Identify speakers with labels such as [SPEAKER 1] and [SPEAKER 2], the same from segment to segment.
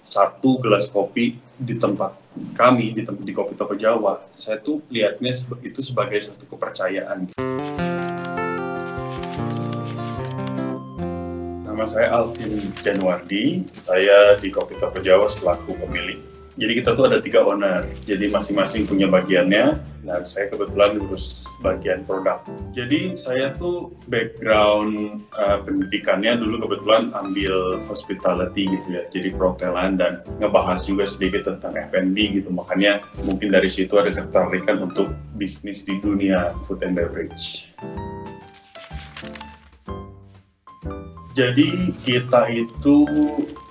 [SPEAKER 1] satu gelas kopi di tempat kami, di Kopi Toko Jawa, saya tuh lihatnya itu sebagai satu kepercayaan. Nama saya Alvin Januardi, saya di Kopi Toko Jawa selaku pemilik. Jadi kita tuh ada 3 owner, jadi masing-masing punya bagiannya, dan saya kebetulan urus bagian produk. Jadi saya tuh background pendidikannya dulu kebetulan ambil hospitality gitu ya, jadi perhotelan dan ngebahas juga sedikit tentang F&B gitu, makanya mungkin dari situ ada ketertarikan untuk bisnis di dunia food and beverage. Jadi kita itu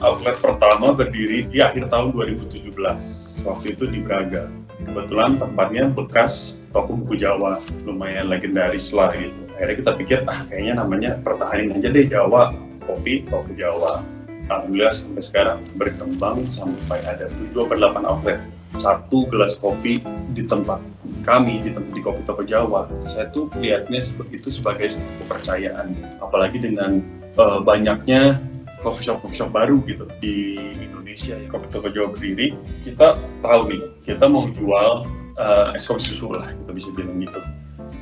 [SPEAKER 1] outlet pertama berdiri di akhir tahun 2017, waktu itu di Braga. Kebetulan tempatnya bekas toko buku Jawa, lumayan legendaris lah gitu. Akhirnya kita pikir, kayaknya namanya pertahanin aja deh Jawa, Kopi Toko Jawa. Alhamdulillah sampai sekarang berkembang sampai ada 7-8 outlet. Satu gelas kopi di tempat kami, di Kopi Toko Jawa, saya tuh lihatnya itu sebagai kepercayaan. Apalagi dengan banyaknya coffee shop baru gitu di Indonesia ya. Kopi Toko Jawa berdiri, kita tahu nih, kita mau jual es kopi susu lah, kita bisa bilang gitu.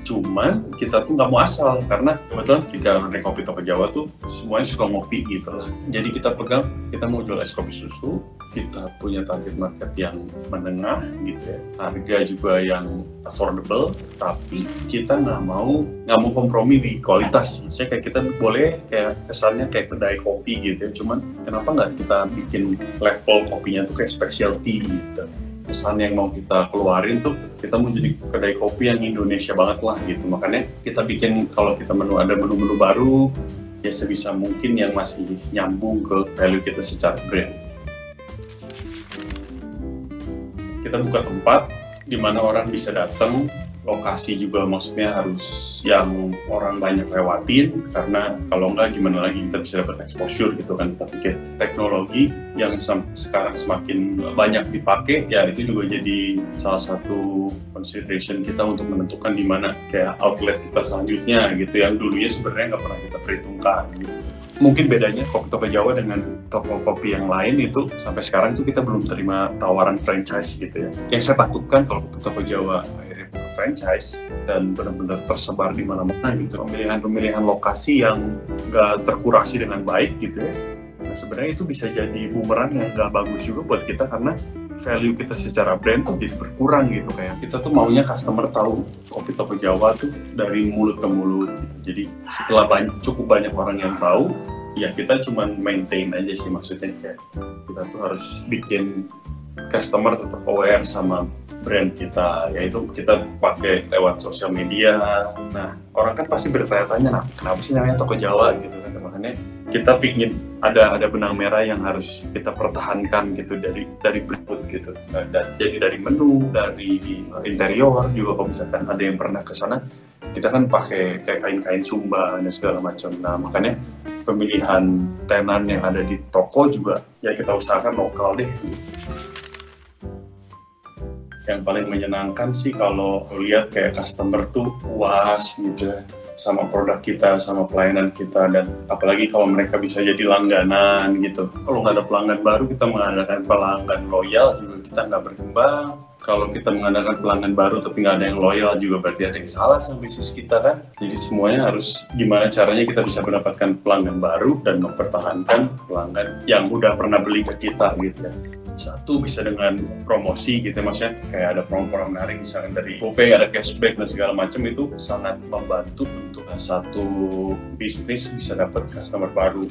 [SPEAKER 1] Cuman kita tuh nggak mau asal, karena kebetulan di Kopi Toko Jawa tuh semuanya suka ngopi gitu lah. Jadi kita pegang, kita mau jual es kopi susu, kita punya target market yang menengah gitu ya, harga juga yang affordable, tapi kita nggak mau kompromi di kualitas. Saya kayak kita boleh kayak kesannya kayak kedai kopi gitu ya, cuman kenapa nggak kita bikin level kopinya tuh kayak specialty gitu. Pesan yang mau kita keluarin tuh, kita mau jadi kedai kopi yang Indonesia banget lah gitu. Makanya kita bikin, kalau kita ada menu-menu baru, ya sebisa mungkin yang masih nyambung ke value kita secara brand. Kita buka tempat di mana orang bisa datang, lokasi juga maksudnya harus yang orang banyak lewatin, karena kalau enggak gimana lagi kita bisa dapat exposure gitu kan. Kita pikir teknologi yang sekarang semakin banyak dipakai, ya itu juga jadi salah satu consideration kita untuk menentukan di mana kayak outlet kita selanjutnya gitu, yang dulunya sebenarnya nggak pernah kita perhitungkan gitu. Mungkin bedanya Kopi Toko Jawa dengan toko kopi yang lain itu sampai sekarang itu kita belum terima tawaran franchise gitu ya. Yang saya takutkan kalau Kopi Toko Jawa akhirnya franchise dan benar-benar tersebar di mana-mana gitu, pemilihan lokasi yang nggak terkurasi dengan baik gitu ya. Nah, sebenarnya itu bisa jadi bumerang yang nggak bagus juga buat kita, karena value kita secara brand tuh jadi berkurang gitu. Kayak kita tuh maunya customer tahu Kopi Toko Jawa tuh dari mulut ke mulut gitu. Jadi setelah cukup banyak orang yang tahu, ya kita cuma maintain aja sih, maksudnya kayak kita tuh harus bikin customer tetap aware sama brand kita, yaitu kita pakai lewat sosial media. Nah, orang kan pasti bertanya-tanya, kenapa sih namanya Toko Jawa gitu kan. Makanya kita pingin ada benang merah yang harus kita pertahankan gitu dari brand gitu. Dan jadi dari menu, dari interior juga, kalau misalkan ada yang pernah ke sana, kita kan pakai kayak kain-kain Sumba dan segala macam. Nah, makanya pemilihan tenan yang ada di toko juga ya kita usahakan lokal deh. Yang paling menyenangkan sih kalau lihat kayak customer tuh puas gitu ya sama produk kita, sama pelayanan kita, dan apalagi kalau mereka bisa jadi langganan gitu. Kalau nggak ada pelanggan baru, kita mengadakan pelanggan loyal juga, kita nggak berkembang. Kalau kita mengadakan pelanggan baru tapi nggak ada yang loyal juga, berarti ada yang salah sama bisnis kita kan. Jadi semuanya harus gimana caranya kita bisa mendapatkan pelanggan baru dan mempertahankan pelanggan yang udah pernah beli ke kita gitu ya. Satu bisa dengan promosi gitu, maksudnya kayak ada promo-promo menarik, misalnya dari GoPay ada cashback dan segala macam, itu sangat membantu untuk satu bisnis bisa dapat customer baru.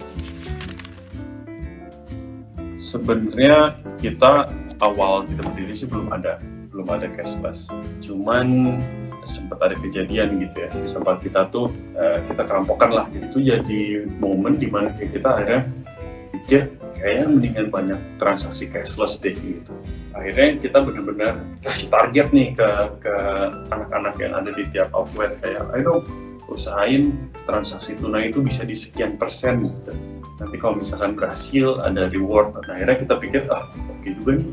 [SPEAKER 1] Sebenarnya kita awal kita berdiri sih belum ada cashless, cuman sempat ada kejadian gitu ya, sempat kita kerampokan lah gitu. Itu jadi momen dimana kita akhirnya pikir kayaknya mendingan banyak transaksi cashless deh gitu. Akhirnya kita benar-benar kasih target nih ke anak-anak yang ada di tiap outlet, kayak ayo usahain transaksi tunai itu bisa di sekian persen gitu. Nanti kalau misalkan berhasil ada reward. Nah, akhirnya kita pikir oke juga nih,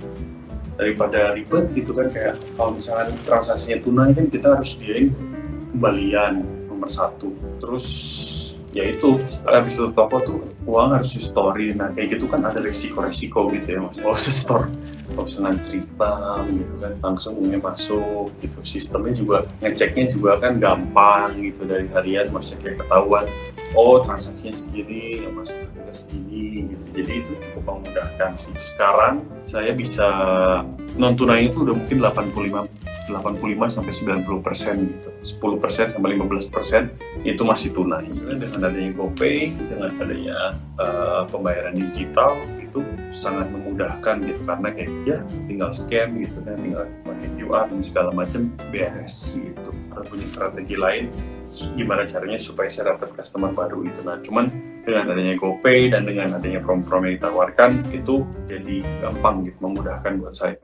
[SPEAKER 1] daripada ribet gitu kan, kayak kalau misalkan transaksinya tunai kan kita harus diain kembalian nomor 1. Terus ya itu setelah habis tutup toko tuh uang harus di story. Nah kayak gitu kan ada resiko-resiko gitu ya mas. Kalau store kalau ngantri bank gitu kan langsung uangnya masuk gitu. Sistemnya juga ngeceknya juga kan gampang gitu dari harian, maksudnya kayak ketahuan oh transaksinya segini, masuk ke segini gitu. Jadi itu cukup memudahkan sih. Sekarang saya bisa non tunai itu udah mungkin 85 sampai 90% gitu. 10% sampai 15% itu masih tunai. Dengan adanya GoPay, dengan adanya pembayaran digital itu sangat memudahkan gitu, karena kayak ya tinggal scan gitu kan, tinggal pakai QR dan segala macam beres gitu. Harus punya strategi lain gimana caranya supaya saya dapat customer baru itu. Nah cuman dengan adanya GoPay dan dengan adanya promo-promo yang ditawarkan itu jadi gampang gitu, memudahkan buat saya.